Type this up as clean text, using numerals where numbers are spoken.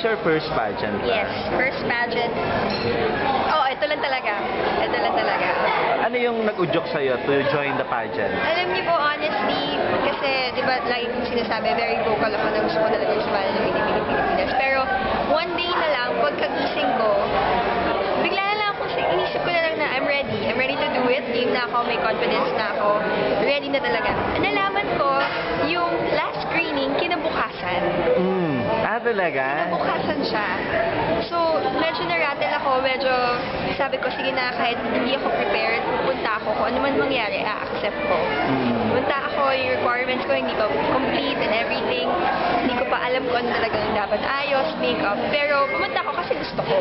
your first pageant? Yes, first pageant. Oh, ito lang talaga. Ito lang talaga. Ano yung nag-udyok sa'yo to join the pageant? Alam niyo po, honestly, kasi, di ba, lagi kong sinasabi, very vocal ako na gusto ko talaga sumali ng Pilipinas. Pero, one day na lang, pagkagising ko, bigla na lang ako, inisip ko na lang na I'm ready. I'm ready to do it. Game na ako, may confidence na ako. Ready na talaga. Nalaman ko, yung last screening, kinabukasan. Talaga? Kinabukasan siya. So, medyo na-rattle ako. Medyo, sabi ko, sige na, kahit hindi ako prepared, pupunta ako. Kung ano man mangyari, a-accept ko. Pupunta ako, yung requirements ko, hindi pa complete and everything. Hindi ko pa alam kung ano talagang dapat ayos, makeup. Pero, pumunta ako kasi gusto ko.